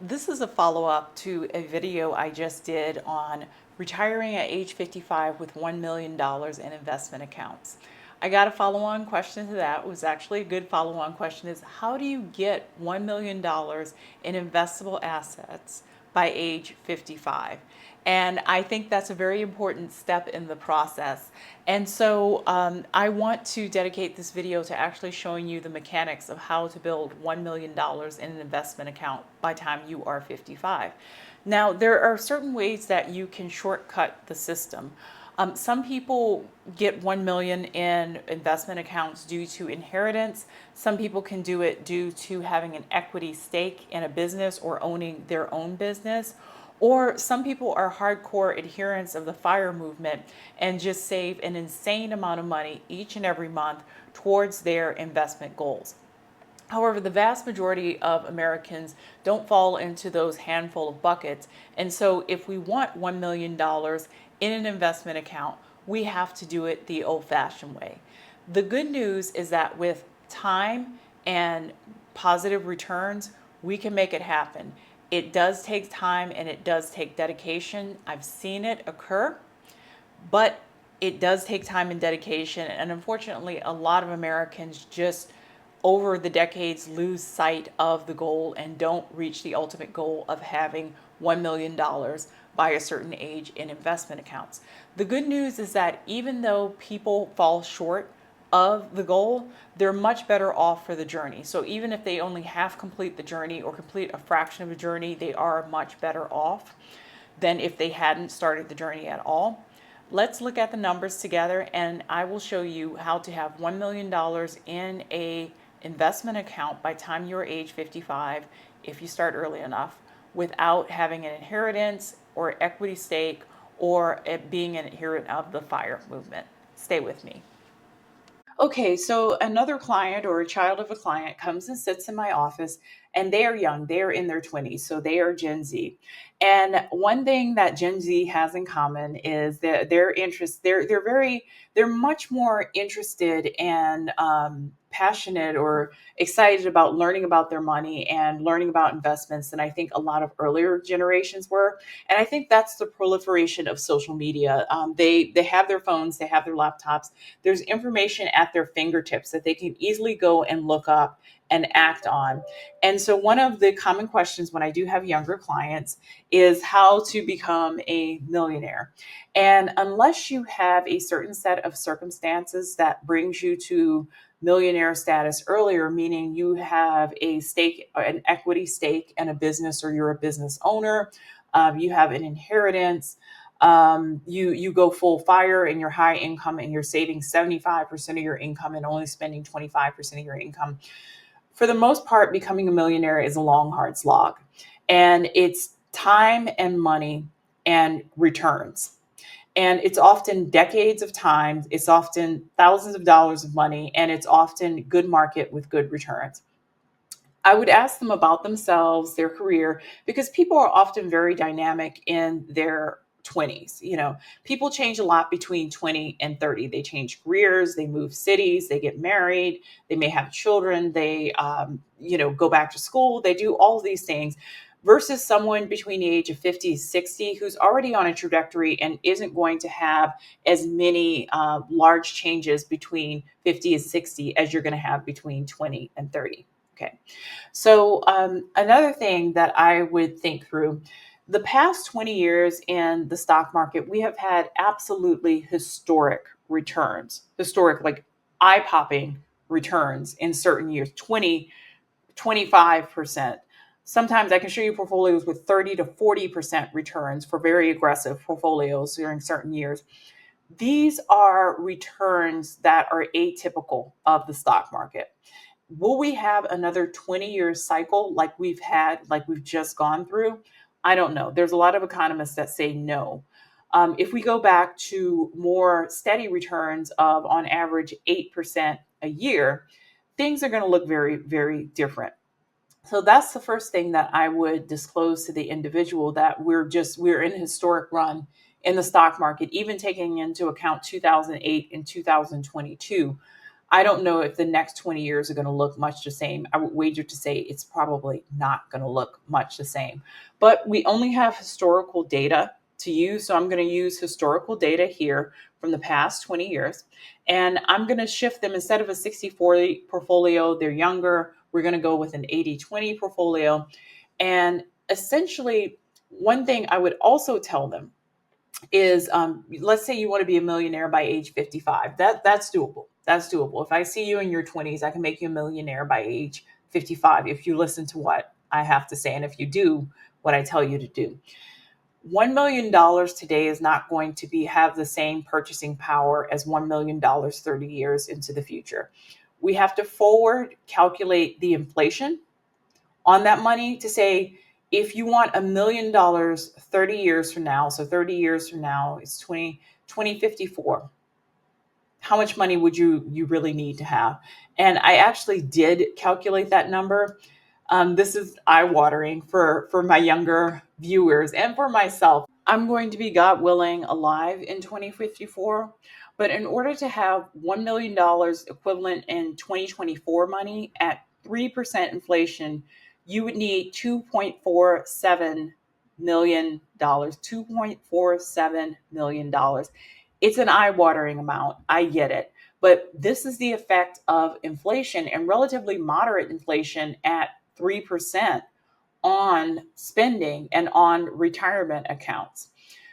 This is a follow-up to a video I just did on retiring at age 55 with $1 million in investment accounts. I got a follow-on question to that. It was actually a good follow-on question is how do you get $1 million in investable assets by age 55? And I think that's a very important step in the process. And so I want to dedicate this video to actually showing you the mechanics of how to build $1 million in an investment account by the time you are 55. Now, there are certain ways that you can shortcut the system. Some people get 1 million in investment accounts due to inheritance. Some people can do it due to having an equity stake in a business or owning their own business. Or some people are hardcore adherents of the FIRE movement and just save an insane amount of money each and every month towards their investment goals. However, the vast majority of Americans don't fall into those handful of buckets. And so if we want $1 million in an investment account, we have to do it the old-fashioned way. The good news is that with time and positive returns, we can make it happen. It does take time and it does take dedication. I've seen it occur, but it does take time and dedication. And unfortunately, a lot of Americans just over the decades lose sight of the goal and don't reach the ultimate goal of having $1 million by a certain age in investment accounts. The good news is that even though people fall short of the goal, they're much better off for the journey. So even if they only half complete the journey or complete a fraction of the journey, they are much better off than if they hadn't started the journey at all. Let's look at the numbers together and I will show you how to have $1 million in a investment account by time you're age 55 if you start early enough without having an inheritance or equity stake or it being an adherent of the FIRE movement. Stay with me. Okay, so another client or a child of a client comes and sits in my office and they are young, they are in their 20s, so they are Gen Z. And one thing that Gen Z has in common is that their interest, they're much more interested and passionate or excited about learning about their money and learning about investments than I think a lot of earlier generations were. And I think that's the proliferation of social media. They have their phones, they have their laptops, there's information at their fingertips that they can easily go and look up and act on. And so, one of the common questions when I do have younger clients is how to become a millionaire. And unless you have a certain set of circumstances that brings you to millionaire status earlier, meaning you have a stake, an equity stake in a business, or you're a business owner, you have an inheritance, you go full fire and you're high income and you're saving 75% of your income and only spending 25% of your income. For the most part, becoming a millionaire is a long, hard slog. And it's time and money and returns. And it's often decades of time, it's often thousands of dollars of money, and it's often good market with good returns. I would ask them about themselves, their career, because people are often very dynamic in their 20s. You know, people change a lot between 20 and 30. They change careers, they move cities, they get married, they may have children, they, go back to school, they do all of these things versus someone between the age of 50 60 who's already on a trajectory and isn't going to have as many large changes between 50 and 60 as you're going to have between 20 and 30. Okay. So, another thing that I would think through the past 20 years in the stock market, we have had absolutely historic returns, historic, like eye popping returns in certain years 20, 25%. Sometimes I can show you portfolios with 30 to 40% returns for very aggressive portfolios during certain years. These are returns that are atypical of the stock market. Will we have another 20-year cycle like we've just gone through? I don't know. There's a lot of economists that say no. If we go back to more steady returns of on average 8% a year, things are going to look very, very different. So that's the first thing that I would disclose to the individual, that we're in a historic run in the stock market, even taking into account 2008 and 2022. I don't know if the next 20 years are going to look much the same. I would wager to say it's probably not going to look much the same. But we only have historical data to use. So I'm going to use historical data here from the past 20 years. And I'm going to shift them instead of a 60-40 portfolio, they're younger. We're going to go with an 80-20 portfolio. And essentially, one thing I would also tell them is let's say you want to be a millionaire by age 55. That's doable. That's doable. If I see you in your 20s, I can make you a millionaire by age 55 if you listen to what I have to say and if you do what I tell you to do. $1 million today is not going to be have the same purchasing power as $1 million 30 years into the future. We have to forward calculate the inflation on that money to say, if you want $1 million 30 years from now, so 30 years from now, it's 2054. How much money would you really need to have? And I actually did calculate that number. This is eye-watering for my younger viewers and for myself. I'm going to be, God willing, alive in 2054. But in order to have $1 million equivalent in 2024 money at 3% inflation, you would need $2.47 million. $2.47 million. It's an eye-watering amount. I get it. But this is the effect of inflation and relatively moderate inflation at 3% on spending and on retirement accounts.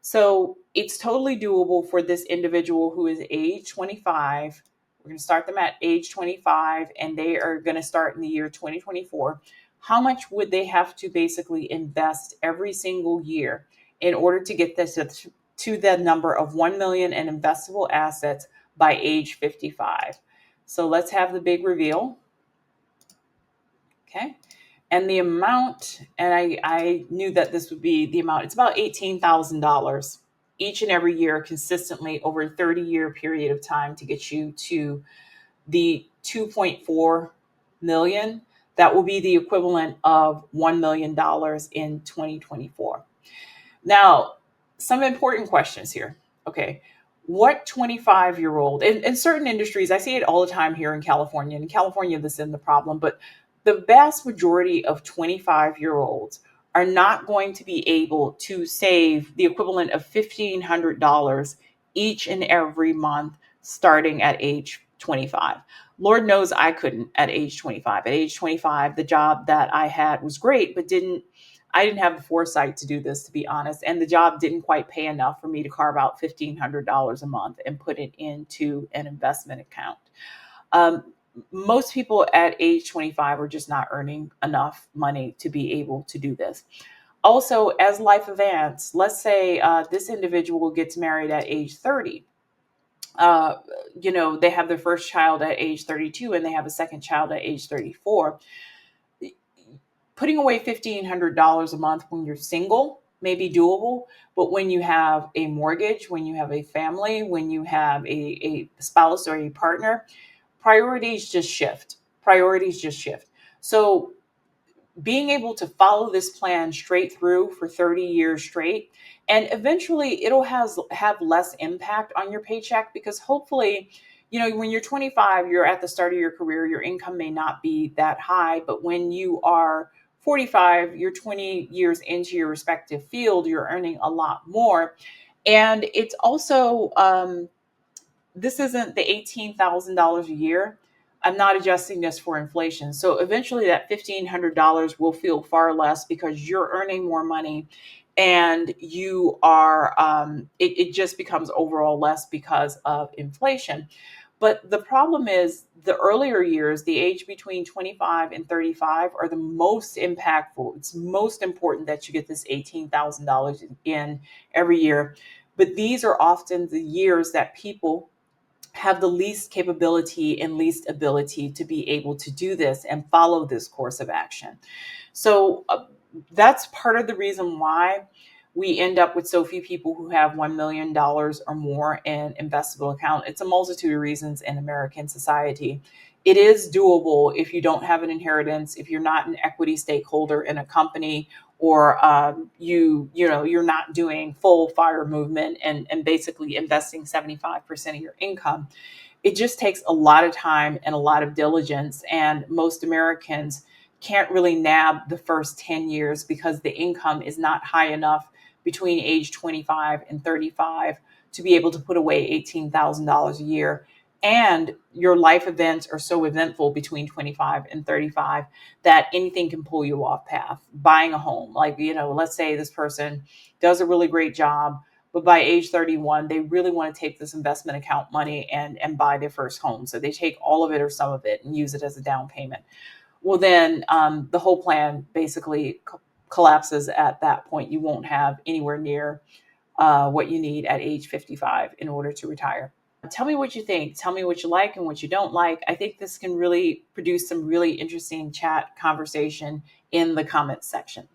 So it's totally doable for this individual who is age 25. We're going to start them at age 25 and they are going to start in the year 2024. How much would they have to basically invest every single year in order to get this to the number of 1 million in investable assets by age 55? So let's have the big reveal. Okay. And the amount, and I knew that this would be the amount, it's about $18,000 each and every year consistently over a 30-year period of time to get you to the 2.4 million. That will be the equivalent of $1 million in 2024. Now, some important questions here. Okay. What 25-year-old, in certain industries, I see it all the time here in California. In California, this isn't the problem, but the vast majority of 25-year-olds are not going to be able to save the equivalent of $1,500 each and every month starting at age 25. Lord knows I couldn't at age 25. At age 25, the job that I had was great, but I didn't have the foresight to do this, to be honest. And the job didn't quite pay enough for me to carve out $1,500 a month and put it into an investment account. Most people at age 25 are just not earning enough money to be able to do this. Also, as life advances, let's say this individual gets married at age 30. They have their first child at age 32 and they have a second child at age 34. Putting away $1,500 a month when you're single may be doable, but when you have a mortgage, when you have a family, when you have a spouse or a partner, priorities just shift. So being able to follow this plan straight through for 30 years straight, and eventually it'll have less impact on your paycheck because hopefully, when you're 25, you're at the start of your career, your income may not be that high, but when you are 45, you're 20 years into your respective field, you're earning a lot more. And it's also, this isn't the $18,000 a year. I'm not adjusting this for inflation. So eventually that $1,500 will feel far less because you're earning more money and you are, it just becomes overall less because of inflation. But the problem is the earlier years, the age between 25 and 35 are the most impactful. It's most important that you get this $18,000 in every year. But these are often the years that people have the least capability and least ability to be able to do this and follow this course of action. So that's part of the reason why we end up with so few people who have $1 million or more in investable account. It's a multitude of reasons in American society. It is doable if you don't have an inheritance, if you're not an equity stakeholder in a company, or you're not doing full fire movement and basically investing 75% of your income. it just takes a lot of time and a lot of diligence. And most Americans can't really nab the first 10 years because the income is not high enough between age 25 and 35 to be able to put away $18,000 a year. And your life events are so eventful between 25 and 35 that anything can pull you off path. Buying a home, like, let's say this person does a really great job, but by age 31, they really want to take this investment account money and buy their first home. So they take all of it or some of it and use it as a down payment. Well, then the whole plan basically collapses at that point. You won't have anywhere near what you need at age 55 in order to retire. Tell me what you think. Tell me what you like and what you don't like. I think this can really produce some really interesting chat conversation in the comments section.